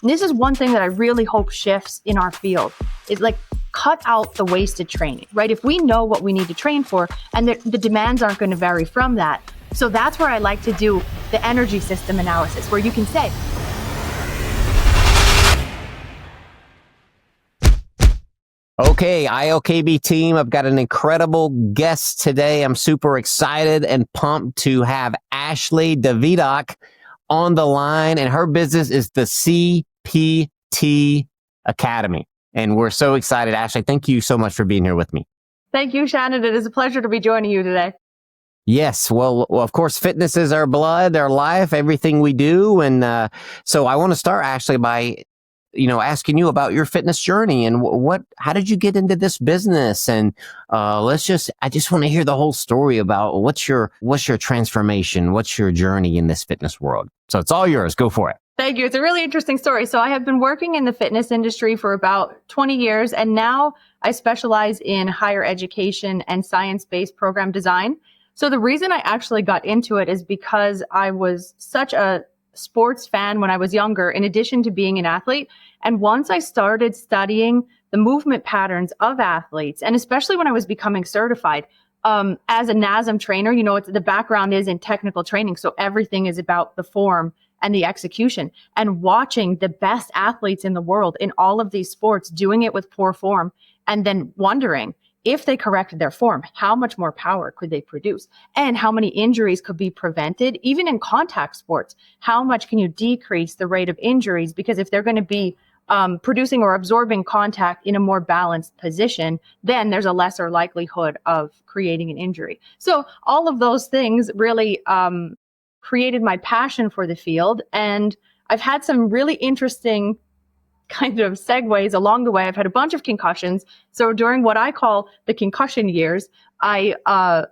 And this is one thing that I really hope shifts in our field is like cut out the wasted training, right? If we know what we need to train for and the demands aren't going to vary from that. So that's where I like to do the energy system analysis, where you can say, okay, ILKB team, I've got an incredible guest today. I'm super excited and pumped to have Ashley Davidock on the line, and her business is the CPT Academy. And we're so excited. Ashley, thank you so much for being here with me. Thank you, Shannon. It is a pleasure to be joining you today. Yes. Well, of course, fitness is our blood, our life, everything we do. And so I want to start, Ashley, by asking you about your fitness journey and how did you get into this business? And I just want to hear the whole story about what's your transformation, what's your journey in this fitness world. So it's all yours. Go for it. Thank you. It's a really interesting story. So I have been working in the fitness industry for about 20 years, and now I specialize in higher education and science-based program design. So the reason I actually got into it is because I was such a sports fan when I was younger, in addition to being an athlete. And once I started studying the movement patterns of athletes, and especially when I was becoming certified, as a NASM trainer, the background is in technical training. So everything is about the form and the execution, and watching the best athletes in the world in all of these sports doing it with poor form, and then wondering, if they corrected their form, how much more power could they produce? And how many injuries could be prevented? Even in contact sports, how much can you decrease the rate of injuries? Because if they're going to be producing or absorbing contact in a more balanced position, then there's a lesser likelihood of creating an injury. So all of those things really created my passion for the field. And I've had some really interesting kind of segues along the way. I've had a bunch of concussions. So during what I call the concussion years, I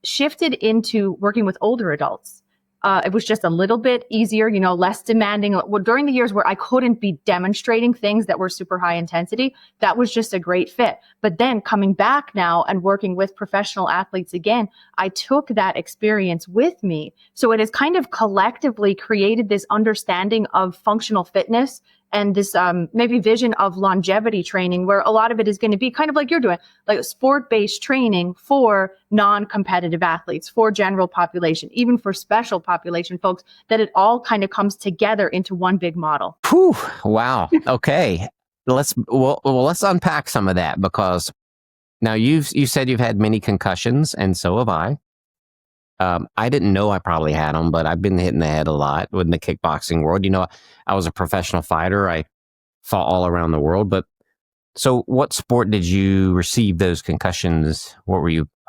shifted into working with older adults. It was just a little bit easier, less demanding. During the years where I couldn't be demonstrating things that were super high intensity, that was just a great fit. But then coming back now and working with professional athletes again, I took that experience with me. So it has kind of collectively created this understanding of functional fitness and this maybe vision of longevity training, where a lot of it is going to be kind of like you're doing, like sport-based training for non-competitive athletes, for general population, even for special population folks, that it all kind of comes together into one big model. Whew, wow. Okay. Let's unpack some of that, because now you said you've had many concussions, and so have I. I didn't know I probably had them, but I've been hitting the head a lot in the kickboxing world. I was a professional fighter. I fought all around the world. But so what sport did you receive those concussions?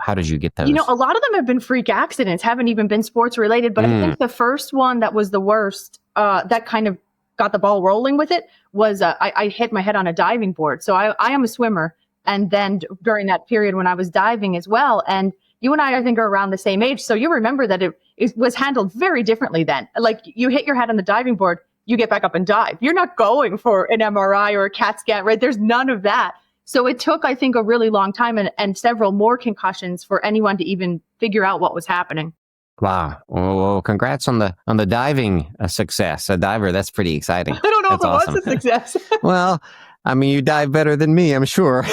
How did you get those? A lot of them have been freak accidents, haven't even been sports related. But I think the first one that was the worst, that kind of got the ball rolling with it, was I hit my head on a diving board. So I am a swimmer. And then during that period when I was diving as well, and you and I think, are around the same age. So you remember that it was handled very differently then. Like, you hit your head on the diving board, you get back up and dive. You're not going for an MRI or a CAT scan, right? There's none of that. So it took, I think, a really long time and several more concussions for anyone to even figure out what was happening. Wow. Well, congrats on the diving success. A diver, that's pretty exciting. I don't know that's if it awesome. was a success. Well, I mean, you dive better than me, I'm sure.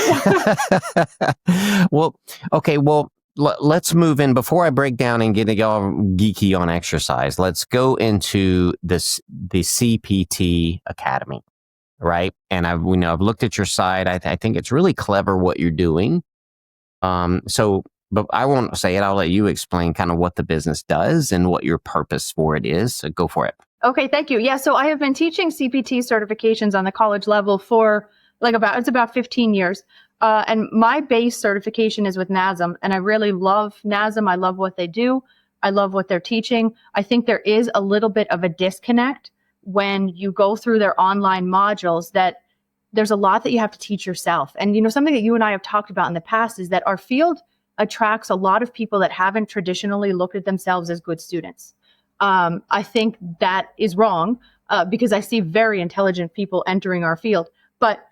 Well, okay. Well, let's move in. Before I break down and get all geeky on exercise, let's go into the CPT Academy, right? And I've looked at your site. I think it's really clever what you're doing. But I won't say it. I'll let you explain kind of what the business does and what your purpose for it is. So go for it. Okay, thank you. Yeah, so I have been teaching CPT certifications on the college level for about 15 years. And my base certification is with NASM, and I really love NASM. I love what they do. I love what they're teaching. I think there is a little bit of a disconnect when you go through their online modules, that there's a lot that you have to teach yourself. And, something that you and I have talked about in the past is that our field attracts a lot of people that haven't traditionally looked at themselves as good students. I think that is wrong, because I see very intelligent people entering our field. But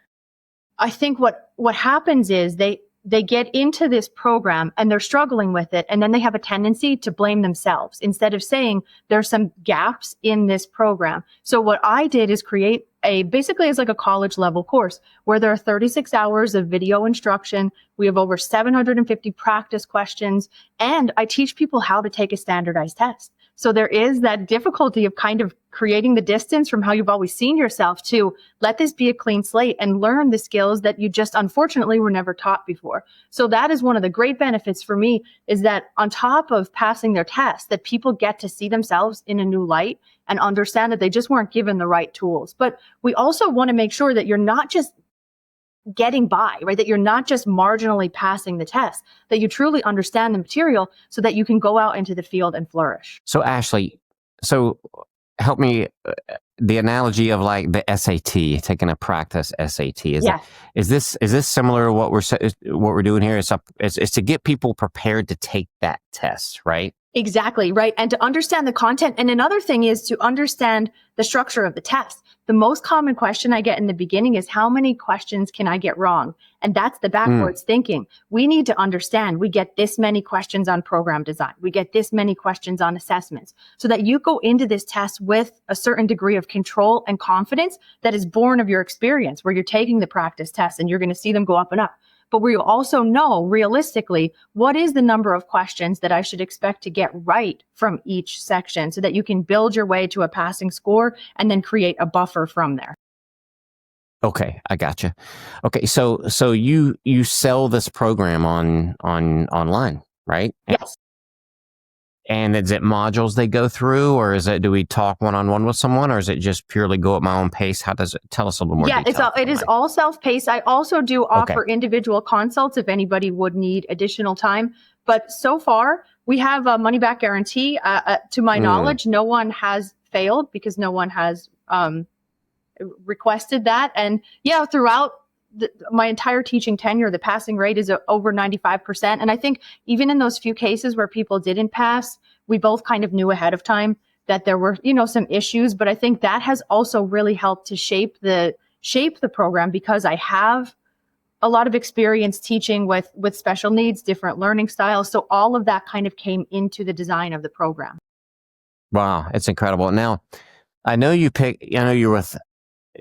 I think what happens is they get into this program and they're struggling with it. And then they have a tendency to blame themselves instead of saying there's some gaps in this program. So what I did is create basically it's like a college level course where there are 36 hours of video instruction. We have over 750 practice questions, and I teach people how to take a standardized test. So there is that difficulty of kind of creating the distance from how you've always seen yourself to let this be a clean slate and learn the skills that you just unfortunately were never taught before. So that is one of the great benefits for me, is that on top of passing their test, that people get to see themselves in a new light and understand that they just weren't given the right tools. But we also want to make sure that you're not just getting by, right? That you're not just marginally passing the test, that you truly understand the material so that you can go out into the field and flourish. So Ashley, so help me, the analogy of like the SAT, taking a practice SAT, is this similar to what we're doing here? It's to get people prepared to take that test, right? Exactly, right. And to understand the content. And another thing is to understand the structure of the test. The most common question I get in the beginning is, how many questions can I get wrong? And that's the backwards thinking. We need to understand we get this many questions on program design. We get this many questions on assessments, so that you go into this test with a certain degree of control and confidence that is born of your experience, where you're taking the practice tests and you're going to see them go up and up. But where you also know realistically, what is the number of questions that I should expect to get right from each section, so that you can build your way to a passing score and then create a buffer from there. Okay, I gotcha. Okay, so you sell this program online, right? Yes. And is it modules they go through, or do we talk one-on-one with someone, or is it just purely go at my own pace? How does it, tell us a little more detail. It is all self-paced. I also do offer individual consults if anybody would need additional time. But so far, we have a money-back guarantee. To my knowledge, no one has failed because no one has requested that. And yeah, throughout my entire teaching tenure, the passing rate is over 95%. And I think even in those few cases where people didn't pass, we both kind of knew ahead of time that there were, some issues. But I think that has also really helped to shape the program, because I have a lot of experience teaching with special needs, different learning styles. So all of that kind of came into the design of the program. Wow, it's incredible. Now, I know you're with,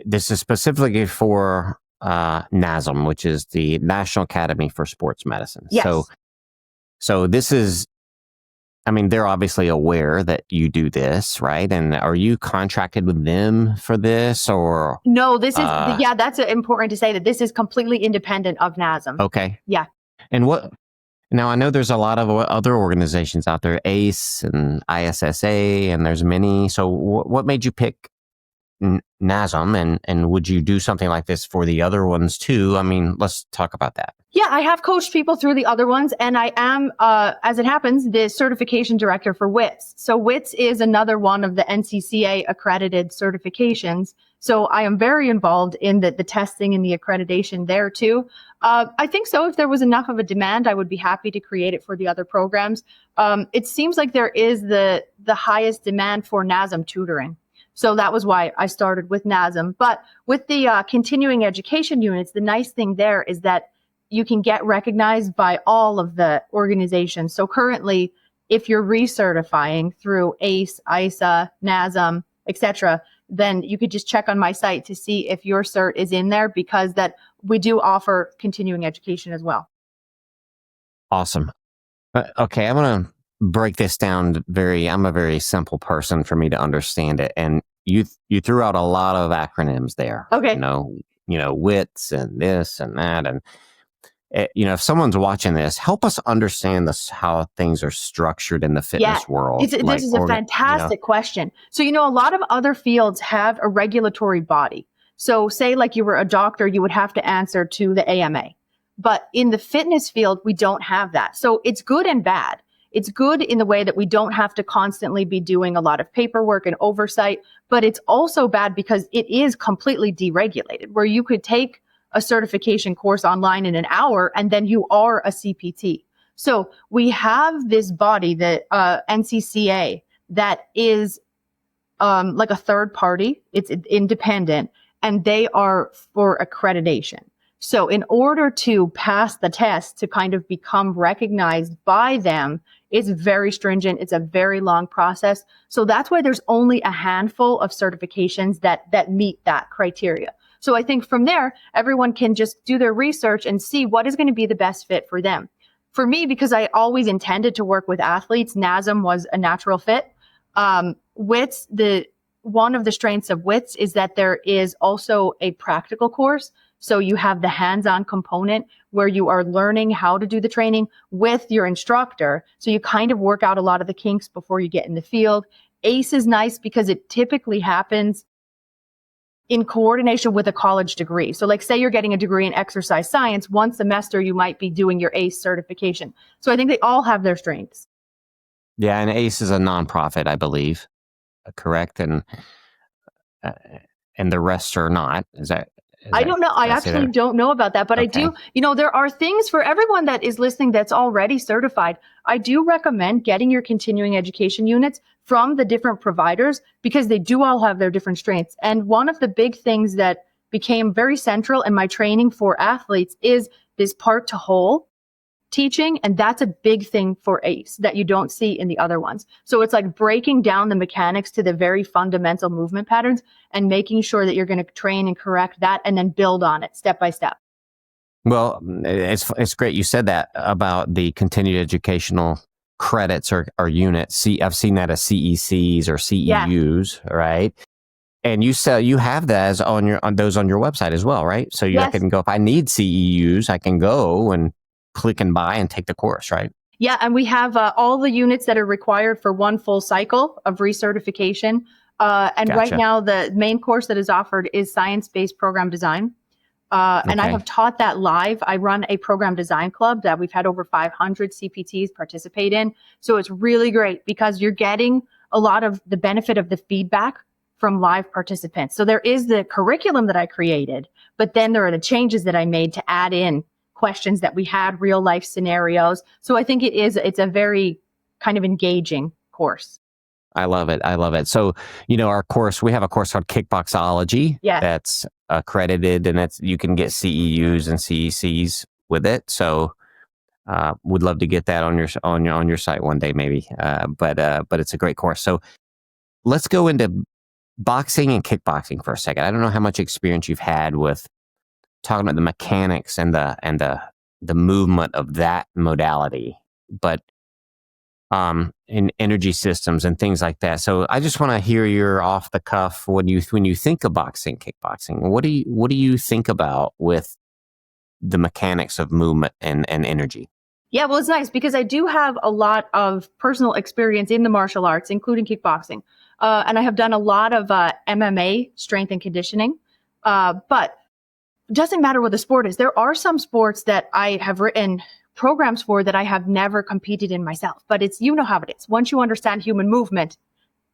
this is specifically for NASM, which is the National Academy for Sports Medicine. Yes. So this is, they're obviously aware that you do this, right? And are you contracted with them for this, or? No, this is, that's important to say, that this is completely independent of NASM. Okay. Yeah. And now I know there's a lot of other organizations out there, ACE and ISSA, and there's many. So what made you pick NASM, and would you do something like this for the other ones too? Let's talk about that. Yeah, I have coached people through the other ones, and I am, as it happens, the certification director for WITS. So WITS is another one of the NCCA accredited certifications. So I am very involved in the testing and the accreditation there too. I think so. If there was enough of a demand, I would be happy to create it for the other programs. It seems like there is the highest demand for NASM tutoring. So that was why I started with NASM. But with the continuing education units, the nice thing there is that you can get recognized by all of the organizations. So currently, if you're recertifying through ACE, ISA, NASM, etc., then you could just check on my site to see if your cert is in there, because that we do offer continuing education as well. Awesome. Okay, I'm going to break this down. I'm a very simple person for me to understand it. And you threw out a lot of acronyms there. Okay. WITS and this and that. And, if someone's watching this, help us understand how things are structured in the fitness world. This is a fantastic question. So, a lot of other fields have a regulatory body. So say like you were a doctor, you would have to answer to the AMA. But in the fitness field, we don't have that. So it's good and bad. It's good in the way that we don't have to constantly be doing a lot of paperwork and oversight, but it's also bad because it is completely deregulated, where you could take a certification course online in an hour and then you are a CPT. So we have this body, the NCCA, that is like a third party. It's independent, and they are for accreditation. So in order to pass the test to kind of become recognized by them, it's very stringent. It's a very long process. So that's why there's only a handful of certifications that meet that criteria. So I think from there, everyone can just do their research and see what is going to be the best fit for them. For me, because I always intended to work with athletes, NASM was a natural fit. WITS, one of the strengths of WITS is that there is also a practical course. So you have the hands-on component where you are learning how to do the training with your instructor. So you kind of work out a lot of the kinks before you get in the field. ACE is nice because it typically happens in coordination with a college degree. So like say you're getting a degree in exercise science, one semester you might be doing your ACE certification. So I think they all have their strengths. Yeah, and ACE is a nonprofit, I believe. Correct? And the rest are not. I don't know. I actually don't know about that, but okay. I do, there are things for everyone that is listening that's already certified. I do recommend getting your continuing education units from the different providers because they do all have their different strengths. And one of the big things that became very central in my training for athletes is this part to whole teaching. And that's a big thing for ACE that you don't see in the other ones. So it's like breaking down the mechanics to the very fundamental movement patterns and making sure that you're going to train and correct that and then build on it step by step. Well, it's great you said that about the continued educational credits or units. I've seen that as CECs or CEUs, yeah. Right? And you have that on those on your website as well, right? So I can go, if I need CEUs, I can go and click and buy and take the course, right? Yeah, and we have all the units that are required for one full cycle of recertification. And gotcha. Right now, the main course that is offered is science-based program design. And I have taught that live. I run a program design club that we've had over 500 CPTs participate in. So it's really great because you're getting a lot of the benefit of the feedback from live participants. So there is the curriculum that I created, but then there are the changes that I made to add in questions that we had, real life scenarios. So I think it's a very kind of engaging course. I love it. I love it. So, our course, we have a course called Kickboxology that's accredited, and you can get CEUs and CECs with it. So, would love to get that on your site one day, maybe. But it's a great course. So, let's go into boxing and kickboxing for a second. I don't know how much experience you've had with talking about the mechanics and the movement of that modality, but in energy systems and things like that. So I just want to hear your off the cuff when you think of boxing, kickboxing. What do you think about with the mechanics of movement and energy? Yeah, well, it's nice because I do have a lot of personal experience in the martial arts, including kickboxing, and I have done a lot of MMA, strength and conditioning, but doesn't matter what the sport is. There are some sports that I have written programs for that I have never competed in myself, but how it is. Once you understand human movement,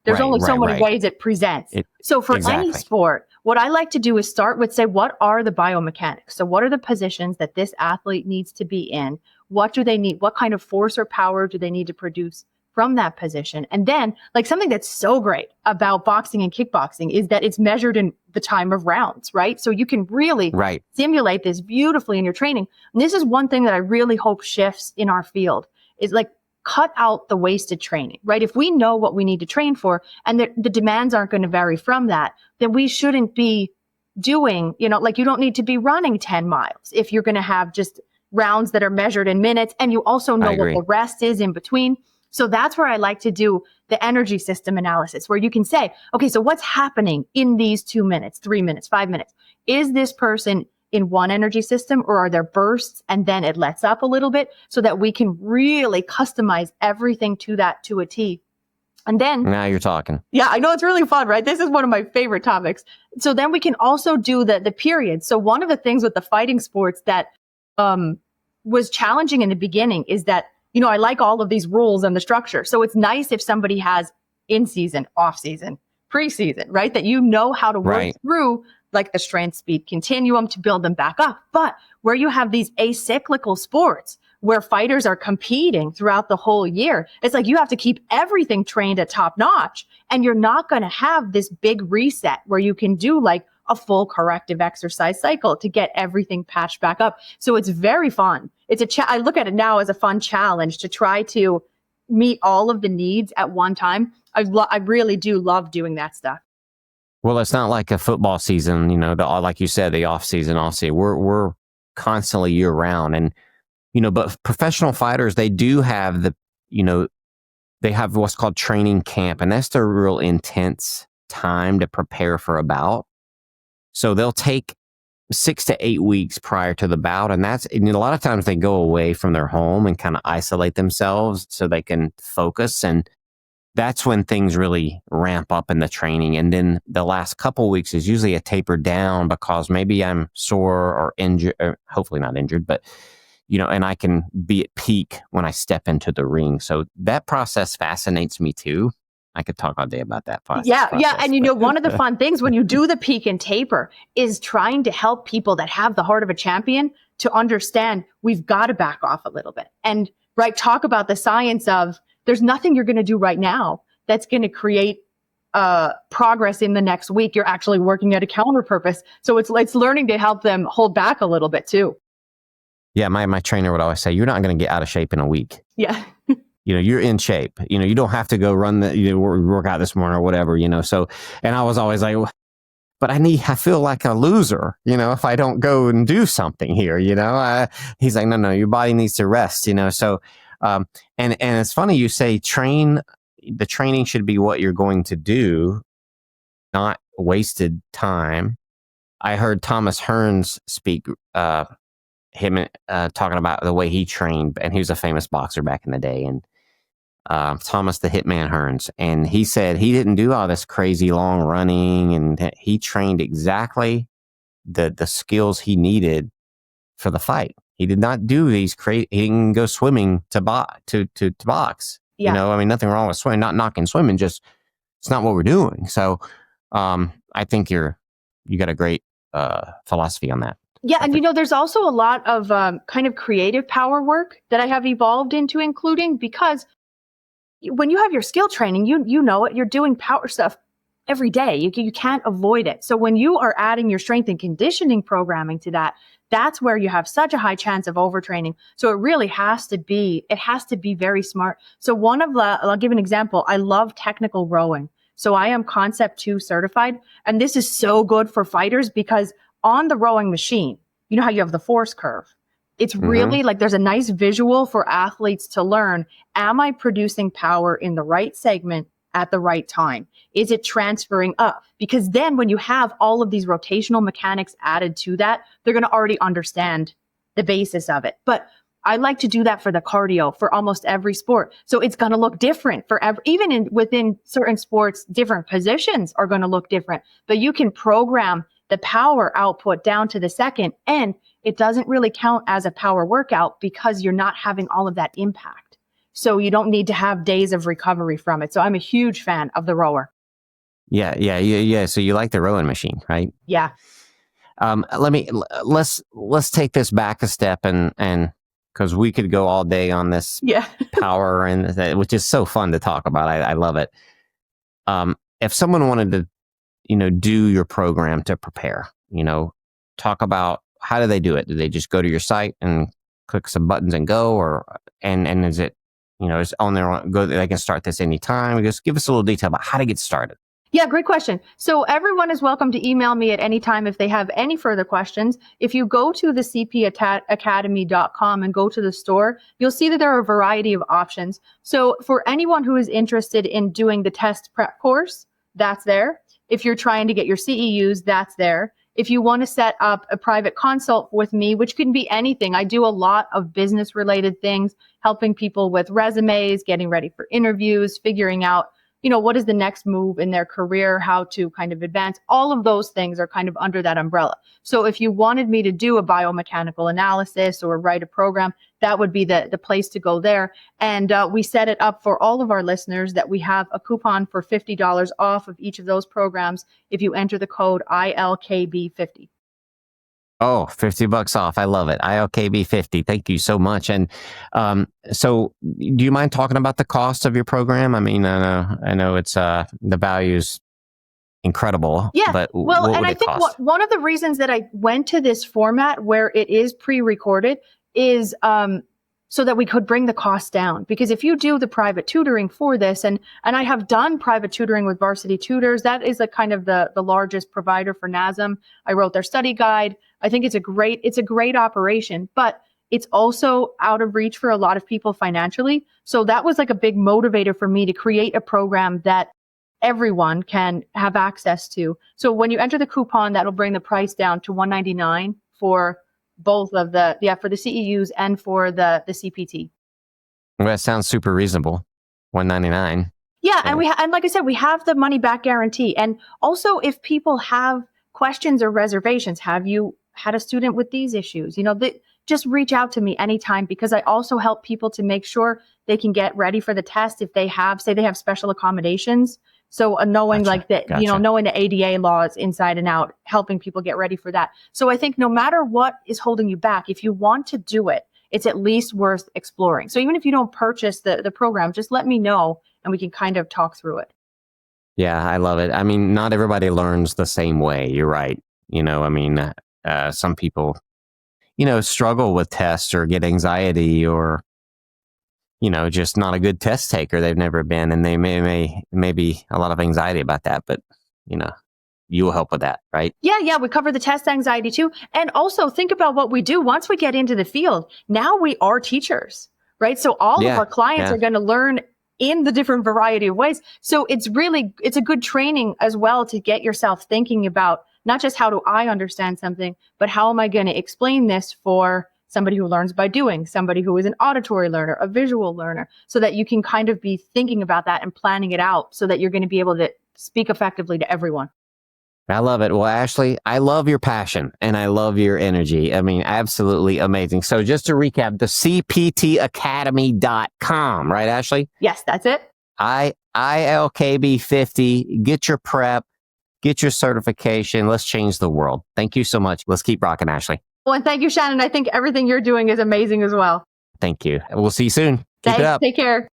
there's only so many ways it presents. So for any sport, what I like to do is start with, say, what are the biomechanics? So what are the positions that this athlete needs to be in? What do they need? What kind of force or power do they need to produce from that position? And then, like, something that's so great about boxing and kickboxing is that it's measured in the time of rounds, right? So you can really simulate this beautifully in your training. And this is one thing that I really hope shifts in our field is like cut out the wasted training, right? If we know what we need to train for and the demands aren't going to vary from that, then we shouldn't be doing, like you don't need to be running 10 miles if you're going to have just rounds that are measured in minutes and you also know what the rest is in between. So that's where I like to do the energy system analysis, where you can say, okay, so what's happening in these 2 minutes, 3 minutes, 5 minutes? Is this person in one energy system or are there bursts and then it lets up a little bit so that we can really customize everything to that to a T? And then now you're talking. Yeah, I know, it's really fun, right? This is one of my favorite topics. So then we can also do the periods. So one of the things with the fighting sports that was challenging in the beginning is that I like all of these rules and the structure. So it's nice if somebody has in season, off season, preseason, right? That how to work through like the strength speed continuum to build them back up. But where you have these acyclical sports where fighters are competing throughout the whole year, it's like you have to keep everything trained at top notch. And you're not going to have this big reset where you can do like a full corrective exercise cycle to get everything patched back up. So it's very fun. I look at it now as a fun challenge to try to meet all of the needs at one time. I really do love doing that stuff. Well, it's not like a football season, like you said, the off season. We're constantly year round, and but professional fighters, they do have they have what's called training camp, and that's their real intense time to prepare for a bout. So they'll take 6 to 8 weeks prior to the bout, and a lot of times they go away from their home and kind of isolate themselves so they can focus, and that's when things really ramp up in the training. And then the last couple weeks is usually a taper down because maybe I'm sore or injured, or hopefully not injured, but and I can be at peak when I step into the ring. So that process fascinates me too. I could talk all day about that process. Yeah. And one of the fun things when you do the peak and taper is trying to help people that have the heart of a champion to understand we've got to back off a little bit and talk about the science of there's nothing you're going to do right now that's going to create progress in the next week. You're actually working at a counter purpose. So it's learning to help them hold back a little bit too. Yeah, my trainer would always say, you're not going to get out of shape in a week. Yeah. You're in shape. You don't have to go run work out this morning or whatever, So, and I was always like, but I feel like a loser, if I don't go and do something here, he's like, no, your body needs to rest, So, and it's funny you say the training should be what you're going to do, not wasted time. I heard Thomas Hearns speak, him talking about the way he trained, and he was a famous boxer back in the day, and Thomas the Hitman Hearns, and he said he didn't do all this crazy long running, and he trained exactly the skills he needed for the fight. He did not do these crazy. He didn't go swimming to box. Yeah. Nothing wrong with swimming. Not knocking swimming, just it's not what we're doing. So, I think you got a great philosophy on that. Yeah, and there's also a lot of kind of creative power work that I have evolved into including, because when you have your skill training, you know it, you're doing power stuff every day. You can't avoid it. So when you are adding your strength and conditioning programming to that, that's where you have such a high chance of overtraining. So it really has to be very smart. So I'll give an example. I love technical rowing. So I am Concept 2 certified, and this is so good for fighters because on the rowing machine, you know how you have the force curve. It's really there's a nice visual for athletes to learn. Am I producing power in the right segment at the right time? Is it transferring up? Because then when you have all of these rotational mechanics added to that, they're going to already understand the basis of it. But I like to do that for the cardio for almost every sport. So it's going to look different for within certain sports, different positions are going to look different, but you can program the power output down to the second, and it doesn't really count as a power workout because you're not having all of that impact. So you don't need to have days of recovery from it. So I'm a huge fan of the rower. Yeah. So you like the rowing machine, right? Yeah. Let's take this back a step and because we could go all day on this power which is so fun to talk about. I love it. If someone wanted to do your program to prepare, talk about how do they do it? Do they just go to your site and click some buttons and go, and is it, is on their go, they can start this anytime? Just give us a little detail about how to get started. Yeah, great question. So everyone is welcome to email me at any time if they have any further questions. If you go to the cptacademy.com and go to the store, you'll see that there are a variety of options. So for anyone who is interested in doing the test prep course, that's there. If you're trying to get your CEUs, that's there. If you want to set up a private consult with me, which can be anything, I do a lot of business related things, helping people with resumes, getting ready for interviews, figuring out, what is the next move in their career, how to kind of advance. All of those things are kind of under that umbrella. So if you wanted me to do a biomechanical analysis or write a program, that would be the place to go there. And we set it up for all of our listeners that we have a coupon for $50 off of each of those programs if you enter the code ILKB50. Oh, $50 off. I love it. ILKB50. Thank you so much. And so do you mind talking about the cost of your program? I mean, I know it's the value's incredible. Yeah. But Well, what and would I it think cost? one of the reasons that I went to this format where it is pre-recorded is so that we could bring the cost down. Because if you do the private tutoring for this, and I have done private tutoring with Varsity Tutors, that is a kind of the largest provider for NASM. I wrote their study guide. I think it's a great operation, but it's also out of reach for a lot of people financially. So that was like a big motivator for me to create a program that everyone can have access to. So when you enter the coupon, that'll bring the price down to $199 for both of for the CEUs and for the CPT. Well, that sounds super reasonable. $199. Yeah, and and like I said, we have the money back guarantee. And also, if people have questions or reservations, have you had a student with these issues? Just reach out to me anytime, because I also help people to make sure they can get ready for the test if they have special accommodations. So knowing knowing the ADA laws inside and out, helping people get ready for that. So I think no matter what is holding you back, if you want to do it, it's at least worth exploring. So even if you don't purchase the program, just let me know and we can kind of talk through it. Yeah, I love it. I mean, not everybody learns the same way. You're right. Some people, struggle with tests or get anxiety or, just not a good test taker. They've never been, and they may be a lot of anxiety about that, but, you will help with that, right? Yeah. We cover the test anxiety too. And also think about what we do once we get into the field. Now we are teachers, right? So all of our clients are going to learn in the different variety of ways. So it's a good training as well to get yourself thinking about not just how do I understand something, but how am I going to explain this for somebody who learns by doing, somebody who is an auditory learner, a visual learner, so that you can kind of be thinking about that and planning it out so that you're going to be able to speak effectively to everyone. I love it. Well, Ashley, I love your passion and I love your energy. I mean, absolutely amazing. So just to recap, the CPTacademy.com, right, Ashley? Yes, that's it. ILKB50, get your prep, get your certification. Let's change the world. Thank you so much. Let's keep rocking, Ashley. Well, and thank you, Shannon. I think everything you're doing is amazing as well. Thank you. We'll see you soon. Keep it up. Take care.